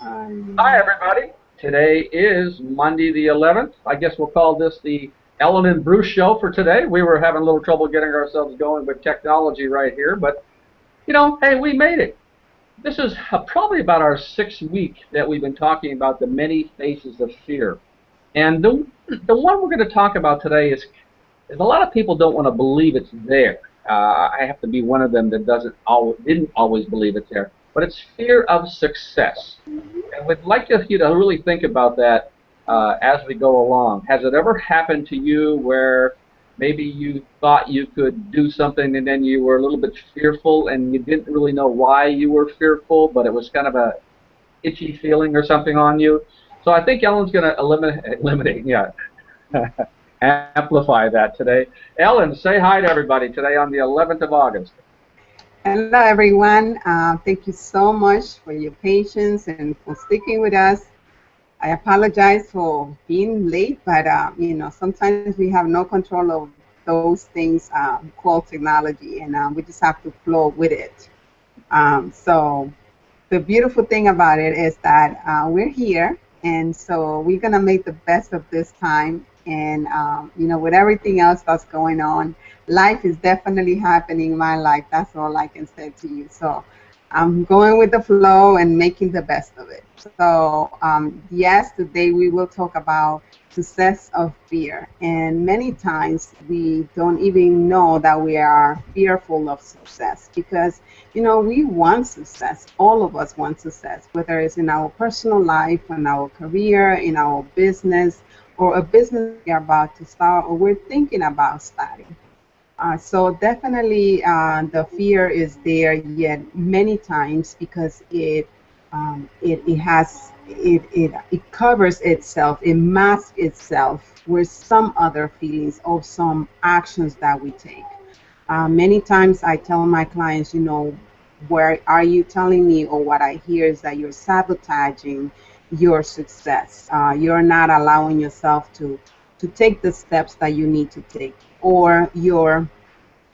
Hi, everybody. Today is Monday the 11th. I guess we'll call this the Ellen and Bruce show for today. We were having a little trouble getting ourselves going with technology right here, but hey, we made it. This is probably about our sixth week that we've been talking about the many faces of fear. And the one we're going to talk about today is a lot of people don't want to believe it's there. I have to be one of them that didn't always believe it's there. But it's fear of success. And we'd like you to really think about that as we go along. Has it ever happened to you where maybe you thought you could do something and then you were a little bit fearful and you didn't really know why you were fearful, but it was kind of a itchy feeling or something on you? So I think Ellen's going to amplify that today. Ellen, say hi to everybody today on the 11th of August. Hello, everyone. Thank you so much for your patience and for sticking with us. I apologize for being late, but sometimes we have no control of those things called technology, and we just have to flow with it. So the beautiful thing about it is that we're here, and so we're gonna make the best of this time. And with everything else that's going on, life is definitely happening in my life. That's all I can say to you. So I'm going with the flow and making the best of it. So yes, today we will talk about success of fear. And many times we don't even know that we are fearful of success because, we want success. All of us want success, whether it's in our personal life, in our career, in our business, or a business we're about to start or we're thinking about starting. So definitely the fear is there yet many times because it covers itself, it masks itself with some other feelings or some actions that we take. Many times I tell my clients, where are you telling me, or what I hear is that you're sabotaging your success. You're not allowing yourself to take the steps that you need to take, or you're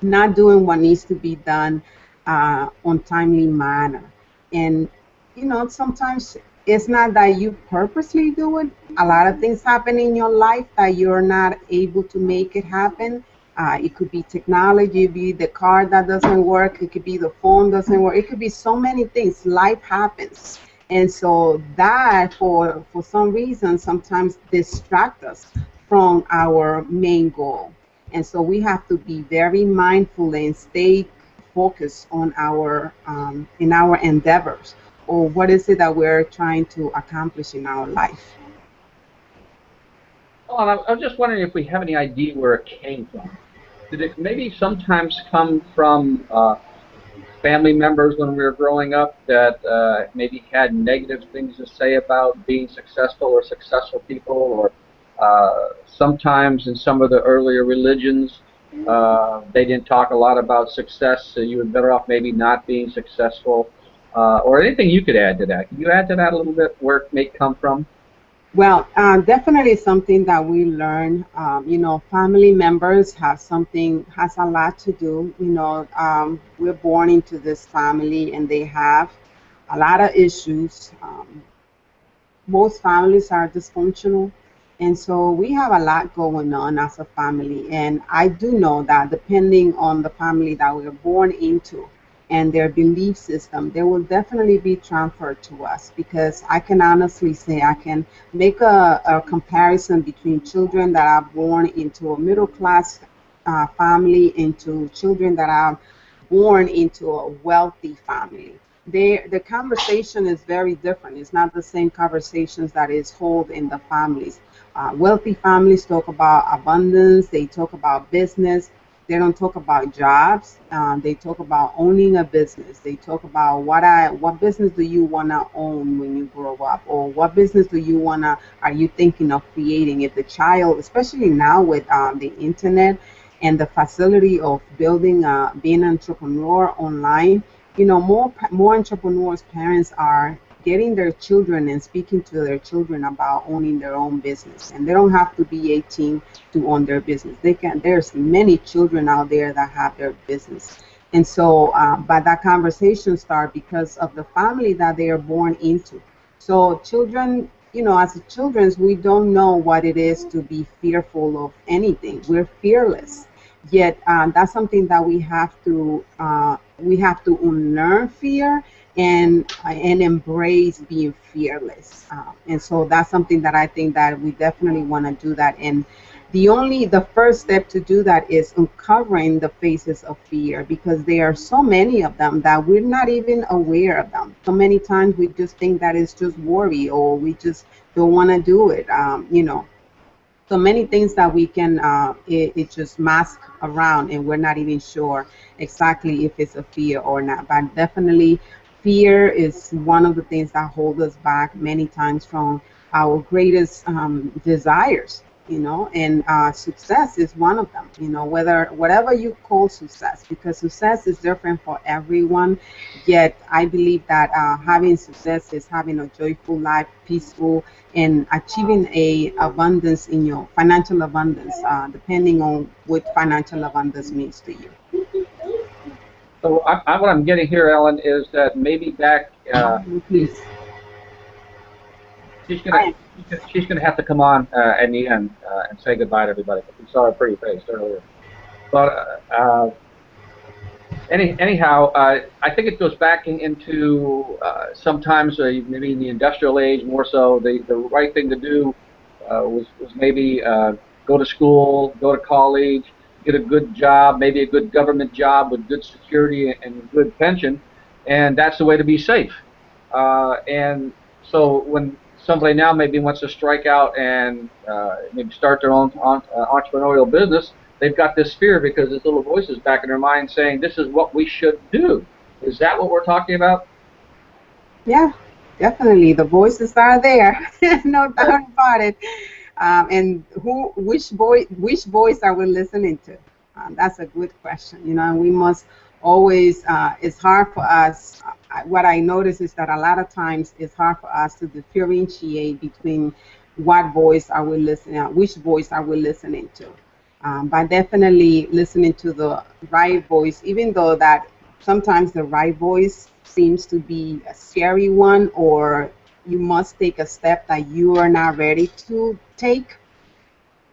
not doing what needs to be done on timely manner. And sometimes it's not that you purposely do it. A lot of things happen in your life that you're not able to make it happen. It could be technology, it could be the car that doesn't work, it could be the phone doesn't work, it could be so many things. Life happens. And so that, for some reason, sometimes distract us from our main goal. And so we have to be very mindful and stay focused on our in our endeavors, or what is it that we're trying to accomplish in our life. Well, I was just wondering if we have any idea where it came from. Did it maybe sometimes come from family members when we were growing up that maybe had negative things to say about being successful or successful people, or sometimes in some of the earlier religions they didn't talk a lot about success, so you were better off maybe not being successful, or anything you could add to that. Can you add to that a little bit, where it may come from? Well, definitely something that we learn. Family members has a lot to do. We're born into this family, and they have a lot of issues. Most families are dysfunctional, and so we have a lot going on as a family. And I do know that depending on the family that we're born into and their belief system, they will definitely be transferred to us, because I can honestly say I can make a comparison between children that are born into a middle class family into children that are born into a wealthy family. The conversation is very different. It's not the same conversations that is held in the families. Wealthy families talk about abundance. They talk about business. They don't talk about jobs. They talk about owning a business. They talk about what business do you wanna own when you grow up, or what business are you thinking of creating? If the child, especially now with the internet and the facility of building, being an entrepreneur online, more entrepreneurs, parents are getting their children and speaking to their children about owning their own business, and they don't have to be 18 to own their business. There's many children out there that have their business. And so but that conversation starts because of the family that they are born into. So children, as children, we don't know what it is to be fearful of anything. We're fearless. Yet that's something that we have to unlearn fear and embrace being fearless. And so that's something that I think that we definitely want to do that. And the first step to do that is uncovering the faces of fear, because there are so many of them that we're not even aware of them. So many times we just think that it's just worry, or we just don't want to do it. So many things that we can it just mask around, and we're not even sure exactly if it's a fear or not. But definitely fear is one of the things that hold us back many times from our greatest desires, and success is one of them, whether whatever you call success, because success is different for everyone. Yet I believe that having success is having a joyful life, peaceful, and achieving a abundance in your financial abundance, depending on what financial abundance means to you. So what I'm getting here, Ellen, is that maybe back Please. she's gonna I she's gonna have to come on in the end and say goodbye to everybody. We saw her pretty face earlier, but anyhow, I think it goes back into sometimes maybe in the industrial age more so. The right thing to do was maybe go to school, go to college, get a good job, maybe a good government job with good security and good pension, and that's the way to be safe. And so when somebody now maybe wants to strike out and maybe start their own entrepreneurial business, they've got this fear because there's little voices back in their mind saying this is what we should do. Is that what we're talking about? Yeah, definitely. The voices are there, no doubt about it. And which voice are we listening to? That's a good question. And we must always. It's hard for us. What I notice is that a lot of times it's hard for us to differentiate between what voice are we listening, which voice are we listening to. But definitely listening to the right voice, even though that sometimes the right voice seems to be a scary one, or you must take a step that you are not ready to take.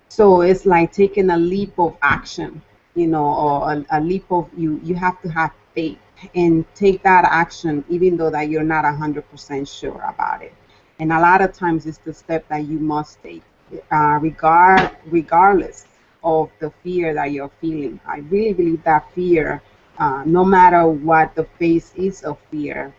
So it's like taking a leap of action, or a leap of you have to have faith and take that action, even though that you're not 100% sure about it. And a lot of times it's the step that you must take, regardless of the fear that you're feeling. I really believe that fear, no matter what the face is of fear,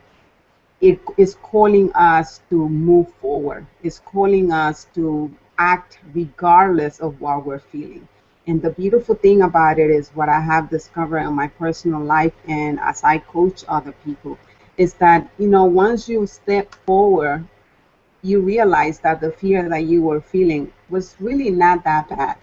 it is calling us to move forward. It's calling us to act regardless of what we're feeling. And the beautiful thing about it is what I have discovered in my personal life and as I coach other people is that, once you step forward, you realize that the fear that you were feeling was really not that bad.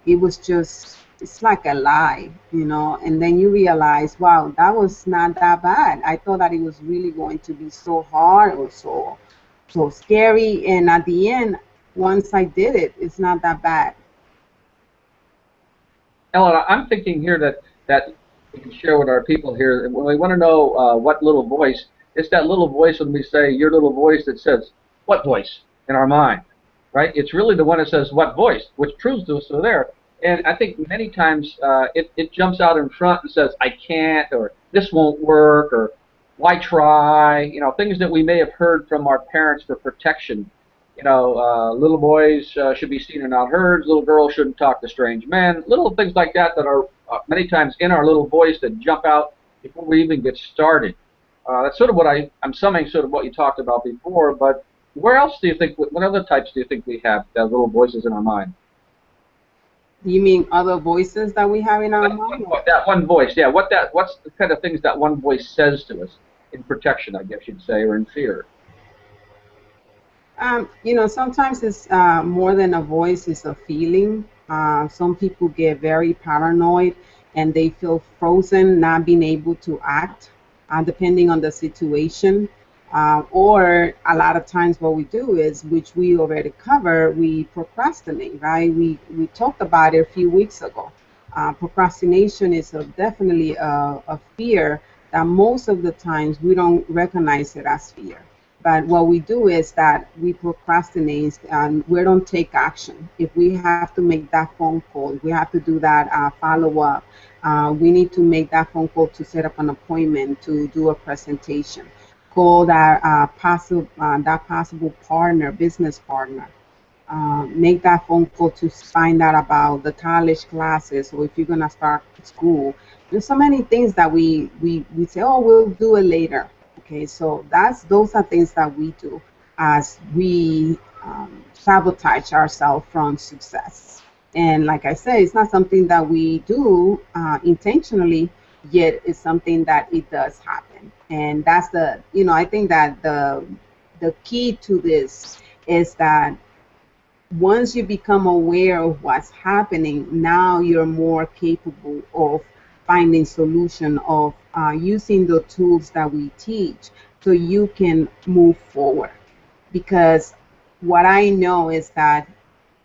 It was just, it's like a lie, and then you realize, wow, that was not that bad. I thought that it was really going to be so hard or so scary. And at the end, once I did it, it's not that bad. Ellen, I'm thinking here that we can share with our people here. When we want to know what little voice, it's that little voice when we say your little voice that says what voice in our mind, right? It's really the one that says what voice, which proves to us they're there. And I think many times it jumps out in front and says I can't, or this won't work, or why try? Things that we may have heard from our parents for protection. Little boys should be seen and not heard. Little girls shouldn't talk to strange men. Little things like that that are many times in our little voice that jump out before we even get started. That's sort of what I'm summing, sort of what you talked about before. But where else do you think? What other types do you think we have that little voices in our mind? Do you mean other voices that we have in our mind? That one voice, yeah. What's the kind of things that one voice says to us in protection, I guess you'd say, or in fear? Sometimes it's more than a voice, it's a feeling. Some people get very paranoid and they feel frozen, not being able to act, depending on the situation. Or a lot of times, what we do is, which we already covered, we procrastinate, right? We talked about it a few weeks ago. Procrastination is definitely a fear that most of the times we don't recognize it as fear. But what we do is that we procrastinate and we don't take action. If we have to make that phone call, we have to do that follow up. We need to make that phone call to set up an appointment to do a presentation. Call that possible partner, business partner. Make that phone call to find out about the college classes or if you're gonna start school. There's so many things that we say, oh, we'll do it later. Okay, so those are things that we do as we sabotage ourselves from success. And like I said, it's not something that we do intentionally, yet it's something that it does happen. And that's I think that the key to this is that once you become aware of what's happening, now you're more capable of finding solution of using the tools that we teach so you can move forward. Because what I know is that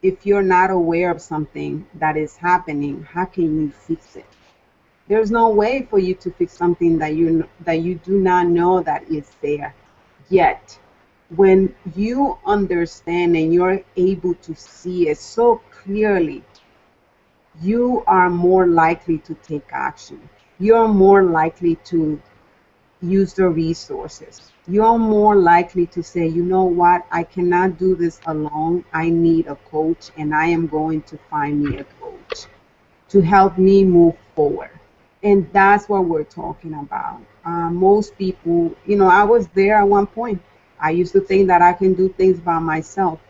if you're not aware of something that is happening, how can you fix it? There's no way for you to fix something that you do not know that is there yet. When you understand and you're able to see it so clearly, you are more likely to take action. You're more likely to use the resources. You're more likely to say, you know what, I cannot do this alone. I need a coach, and I am going to find me a coach to help me move forward. And that's what we're talking about. Most people, I was there at one point. I used to think that I can do things by myself.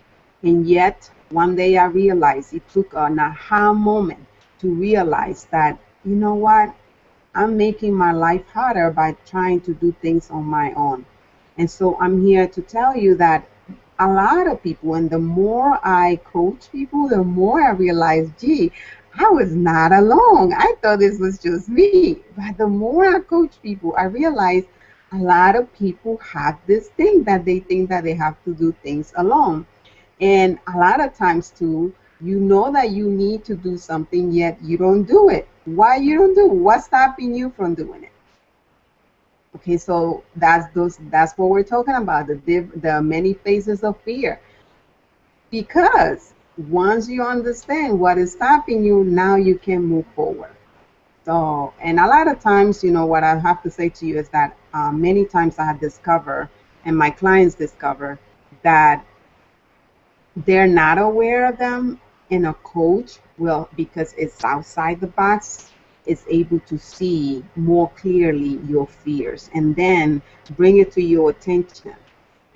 And yet, one day I realized it took an aha moment to realize that, you know what, I'm making my life harder by trying to do things on my own. And so I'm here to tell you that a lot of people, and the more I coach people, the more I realize, gee, I was not alone. I thought this was just me. But the more I coach people, I realize a lot of people have this thing that they think that they have to do things alone. And a lot of times too, you know that you need to do something, yet you don't do it. Why you don't do it? What's stopping you from doing it? Okay, so that's what we're talking about, the many phases of fear. Because once you understand what is stopping you, now you can move forward. So, and a lot of times, what I have to say to you is that many times I have discovered, and my clients discover, that they're not aware of them, and a coach will, because it's outside the box, is able to see more clearly your fears and then bring it to your attention.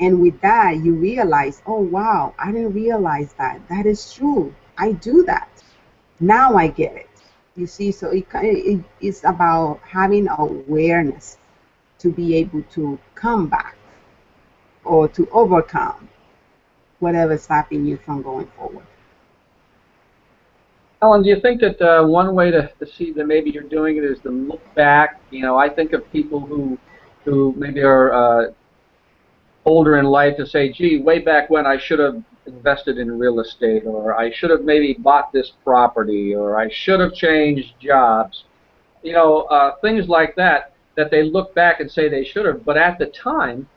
And with that, you realize, oh, wow, I didn't realize that. That is true. I do that. Now I get it. You see, so it's about having awareness to be able to come back or to overcome whatever's stopping you from going forward. Ellen, do you think that one way to see that maybe you're doing it is to look back? I think of people who maybe are older in life to say, gee, way back when I should have invested in real estate, or I should have maybe bought this property, or I should have changed jobs. Things like that, that they look back and say they should have, but at the time,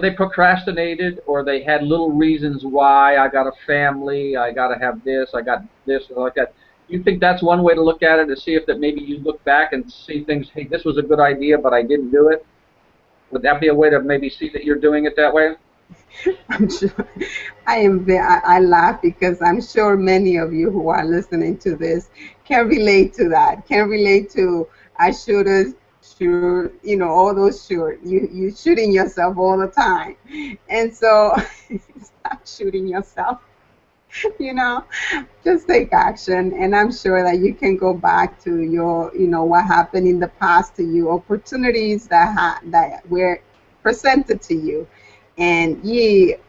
they procrastinated, or they had little reasons why. I got a family, I got to have this, I got this, and like that. You think that's one way to look at it, to see if that maybe you look back and see things, hey, this was a good idea, but I didn't do it? Would that be a way to maybe see that you're doing it that way? I'm sure I laugh because I'm sure many of you who are listening to this can relate to that. Can relate to I should have, sure, all those sure. You shooting yourself all the time, and so stop shooting yourself. you know, just take action. And I'm sure that you can go back to your, what happened in the past to you, opportunities that were presented to you. And it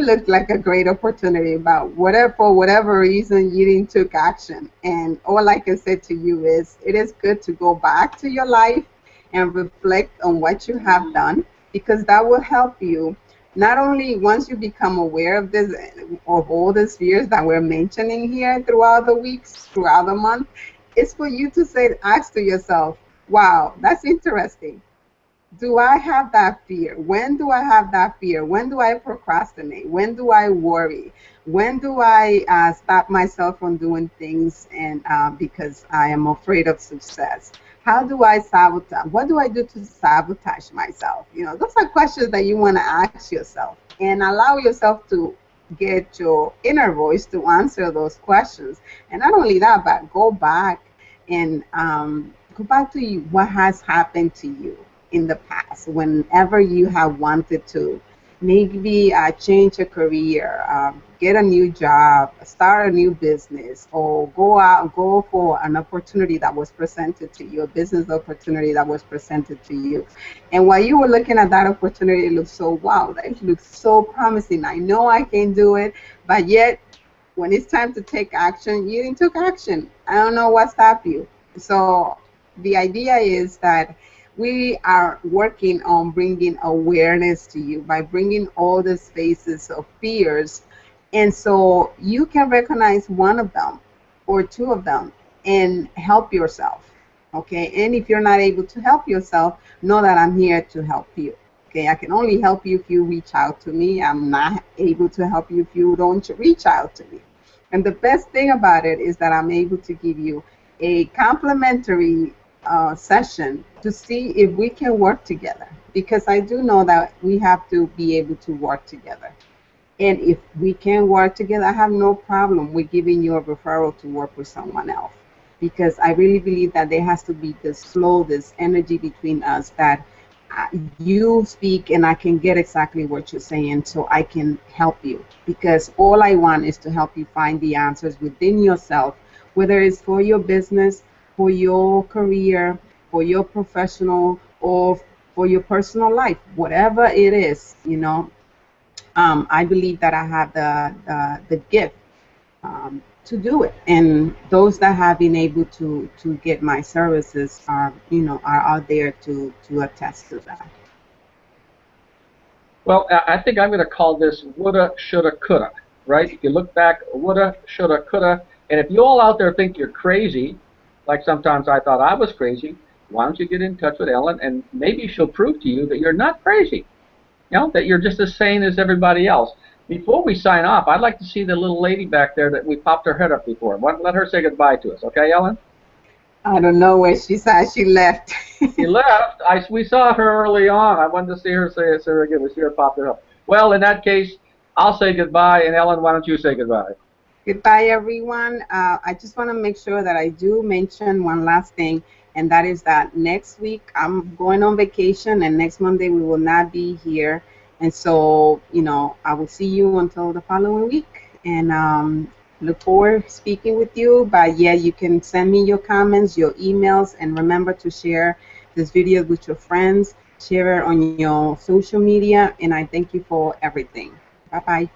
looked like a great opportunity, but for whatever reason, you didn't take action. And all I can say to you is, it is good to go back to your life and reflect on what you have done, because that will help you not only once you become aware of this, of all the spheres that we're mentioning here throughout the weeks, throughout the month, it's for you to ask to yourself, wow, that's interesting. Do I have that fear? When do I have that fear? When do I procrastinate? When do I worry? When do I stop myself from doing things and because I am afraid of success? How do I sabotage? What do I do to sabotage myself? You know, those are questions that you want to ask yourself and allow yourself to get your inner voice to answer those questions. And not only that, but go back to you, what has happened to you in the past whenever you have wanted to maybe change a career, get a new job, start a new business, or go for an opportunity that was presented to you, a business opportunity that was presented to you. And while you were looking at that opportunity, it looked so wow, that looks so promising. I know I can do it, but yet when it's time to take action, you didn't take action. I don't know what stopped you. So the idea is that we are working on bringing awareness to you by bringing all the spaces of fears. And so you can recognize one of them or two of them and help yourself. Okay. And if you're not able to help yourself, know that I'm here to help you. Okay. I can only help you if you reach out to me. I'm not able to help you if you don't reach out to me. And the best thing about it is that I'm able to give you a complimentary session to see if we can work together. Because I do know that we have to be able to work together. And if we can work together, I have no problem with giving you a referral to work with someone else. Because I really believe that there has to be this flow, this energy between us that you speak and I can get exactly what you're saying so I can help you. Because all I want is to help you find the answers within yourself, whether it's for your business, for your career, for your professional, or for your personal life, whatever it is, you know. I believe that I have the gift to do it, and those that have been able to get my services are, you know, are out there to attest to that. Well, I think I'm going to call this woulda, shoulda, coulda, right? If you look back, woulda, shoulda, coulda, and if you all out there think you're crazy, like sometimes I thought I was crazy, why don't you get in touch with Ellen and maybe she'll prove to you that you're not crazy, you know, that you're just as sane as everybody else. Before we sign off, I'd like to see the little lady back there that we popped her head up before. Let her say goodbye to us, okay, Ellen? I don't know where she's at. She left. She left. We saw her early on. I wanted to see her say it again. We see her pop it up. Well, in that case, I'll say goodbye, and Ellen, why don't you say goodbye? Goodbye, everyone. I just want to make sure that I do mention one last thing, and that is that next week I'm going on vacation, and next Monday we will not be here. And so, you know, I will see you until the following week, and look forward to speaking with you. But yeah, you can send me your comments, your emails, and remember to share this video with your friends, share it on your social media, and I thank you for everything. Bye bye.